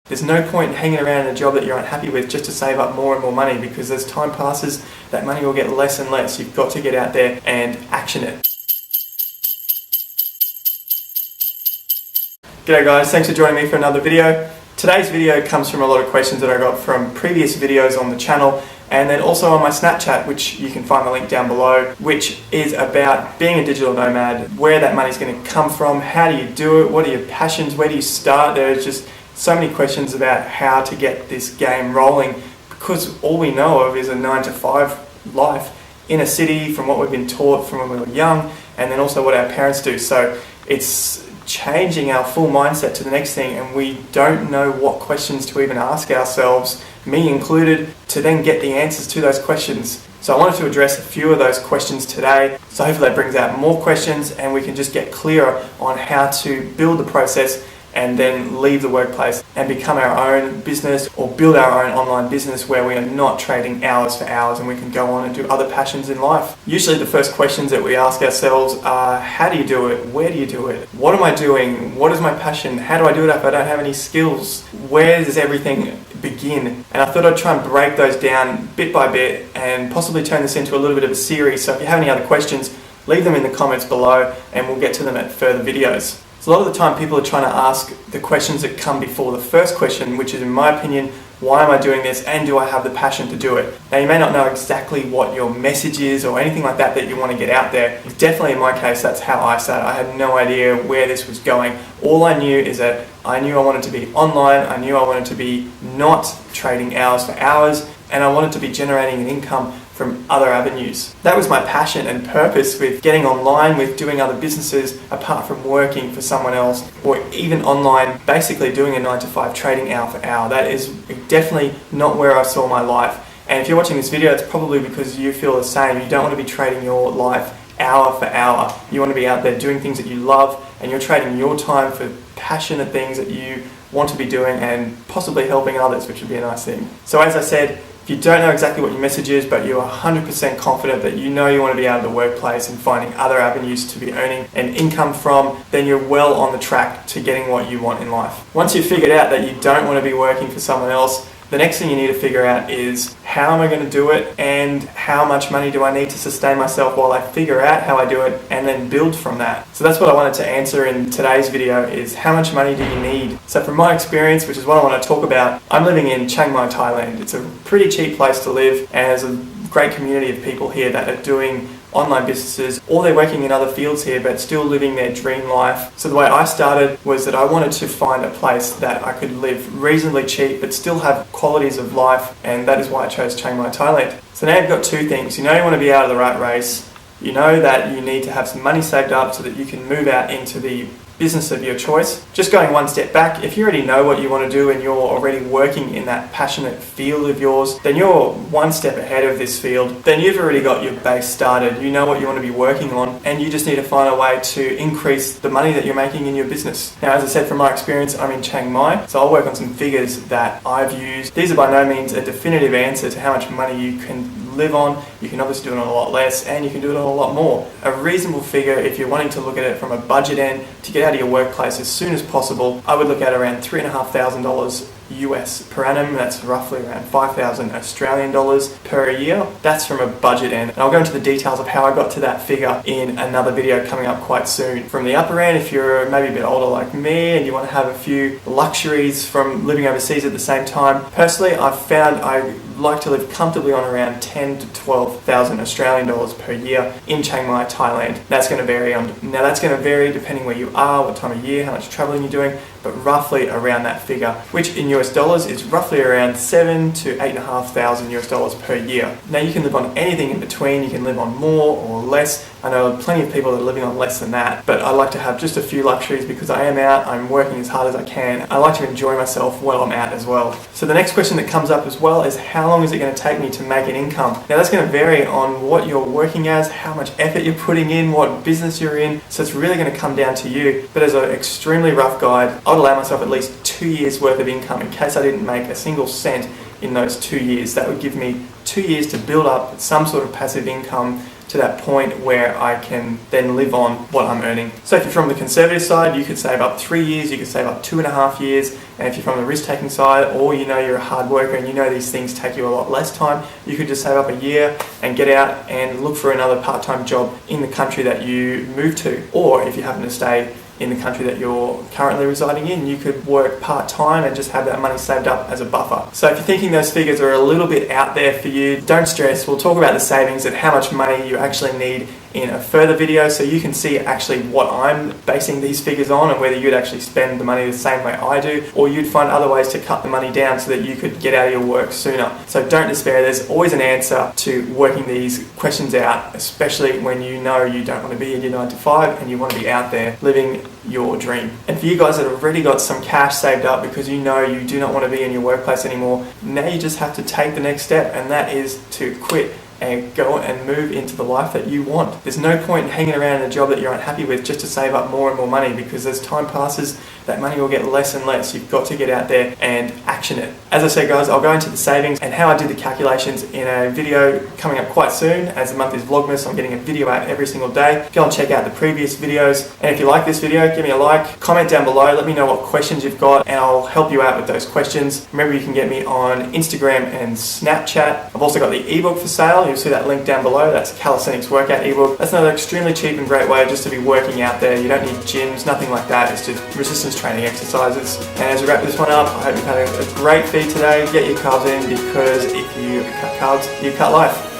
There's no point in hanging around in a job that you're unhappy with just to save up more and more money, because as time passes, that money will get less and less. You've got to get out there and action it. G'day guys, thanks for joining me for another video. Today's video comes from a lot of questions that I got from previous videos on the channel, and then also on my Snapchat, which you can find the link down below, which is about being a digital nomad, where that money's going to come from, how do you do it, what are your passions, where do you start. There's just so many questions about how to get this game rolling, because all we know of is a 9-to-5 life in a city from what we've been taught from when we were young, and then also what our parents do. So it's changing our full mindset to the next thing, and we don't know what questions to even ask ourselves, me included, to then get the answers to those questions. So I wanted to address a few of those questions today, so hopefully that brings out more questions and we can just get clearer on how to build the process and then leave the workplace and become our own business, or build our own online business where we are not trading hours for hours and we can go on and do other passions in life. Usually the first questions that we ask ourselves are, how do you do it? Where do you do it? What am I doing? What is my passion? How do I do it if I don't have any skills? Where does everything begin? And I thought I'd try and break those down bit by bit and possibly turn this into a little bit of a series. So if you have any other questions, leave them in the comments below and we'll get to them at further videos. So a lot of the time people are trying to ask the questions that come before the first question, which is, in my opinion, why am I doing this and do I have the passion to do it? Now you may not know exactly what your message is or anything like that that you want to get out there. Definitely in my case, that's how I started. I had no idea where this was going. All I knew is that I knew I wanted to be online, I knew I wanted to be not trading hours for hours, and I wanted to be generating an income from other avenues. That was my passion and purpose with getting online, with doing other businesses apart from working for someone else, or even online, basically doing a 9-to-5 trading hour for hour. That is definitely not where I saw my life. And if you're watching this video, it's probably because you feel the same. You don't want to be trading your life hour for hour. You want to be out there doing things that you love, and you're trading your time for passionate things that you want to be doing and possibly helping others, which would be a nice thing. So as I said, if you don't know exactly what your message is, but you're 100% confident that you know you want to be out of the workplace and finding other avenues to be earning an income from, then you're well on the track to getting what you want in life. Once you've figured out that you don't want to be working for someone else, the next thing you need to figure out is, how am I going to do it, and how much money do I need to sustain myself while I figure out how I do it and then build from that. So that's what I wanted to answer in today's video, is how much money do you need? So from my experience, which is what I want to talk about, I'm living in Chiang Mai, Thailand. It's a pretty cheap place to live, and there's a great community of people here that are doing online businesses, or they're working in other fields here but still living their dream life. So the way I started was that I wanted to find a place that I could live reasonably cheap but still have qualities of life, and that is why I chose Chiang Mai, Thailand. So now you've got two things. You know you want to be out of the rat race. You know that you need to have some money saved up so that you can move out into the business of your choice. Just going one step back, if you already know what you want to do and you're already working in that passionate field of yours, then you're one step ahead of this field. Then you've already got your base started. You know what you want to be working on, and you just need to find a way to increase the money that you're making in your business. Now, as I said, from my experience, I'm in Chiang Mai, so I'll work on some figures that I've used. These are by no means a definitive answer to how much money you can live on. You can obviously do it on a lot less, and you can do it on a lot more. A reasonable figure, if you're wanting to look at it from a budget end to get out of your workplace as soon as possible, I would look at around $3,500 US per annum. That's roughly around 5,000 Australian dollars per year. That's from a budget end. And I'll go into the details of how I got to that figure in another video coming up quite soon. From the upper end, if you're maybe a bit older like me and you want to have a few luxuries from living overseas at the same time, personally I've found I like to live comfortably on around 10 to 12,000 Australian dollars per year in Chiang Mai, Thailand. That's going to vary depending where you are, what time of year, how much traveling you're doing, but roughly around that figure, which in US dollars is roughly around 7 to 8,500 US dollars per year. Now you can live on anything in between. You can live on more or less. I know plenty of people that are living on less than that, but I like to have just a few luxuries because I am out, I'm working as hard as I can. I like to enjoy myself while I'm out as well. So the next question that comes up as well is, how long is it going to take me to make an income? Now that's going to vary on what you're working as, how much effort you're putting in, what business you're in, so it's really going to come down to you. But as an extremely rough guide, I would allow myself at least 2 years worth of income in case I didn't make a single cent in those 2 years. That would give me 2 years to build up some sort of passive income to that point where I can then live on what I'm earning. So if you're from the conservative side, you could save up 3 years, you could save up 2.5 years. And if you're from the risk-taking side, or you know you're a hard worker and you know these things take you a lot less time, you could just save up a year and get out and look for another part-time job in the country that you move to. Or if you happen to stay in the country that you're currently residing in, you could work part-time and just have that money saved up as a buffer. So if you're thinking those figures are a little bit out there for you, don't stress. We'll talk about the savings and how much money you actually need in a further video, so you can see actually what I'm basing these figures on and whether you'd actually spend the money the same way I do, or you'd find other ways to cut the money down so that you could get out of your work sooner. So don't despair, there's always an answer to working these questions out, especially when you know you don't want to be in your 9 to 5 and you want to be out there living your dream. And for you guys that have already got some cash saved up because you know you do not want to be in your workplace anymore, now you just have to take the next step, and that is to quit and go and move into the life that you want. There's no point in hanging around in a job that you're unhappy with just to save up more and more money, because as time passes, that money will get less and less. You've got to get out there and action it. As I said, guys, I'll go into the savings and how I do the calculations in a video coming up quite soon. As the month is Vlogmas, I'm getting a video out every single day. Go and check out the previous videos. And if you like this video, give me a like, comment down below, let me know what questions you've got, and I'll help you out with those questions. Remember, you can get me on Instagram and Snapchat. I've also got the ebook for sale. You'll see that link down below. That's a calisthenics workout ebook. That's another extremely cheap and great way just to be working out there. You don't need gyms, nothing like that. It's just resistance training exercises. And as we wrap this one up, I hope you've had a great feed today. Get your carbs in, because if you cut carbs, you cut life.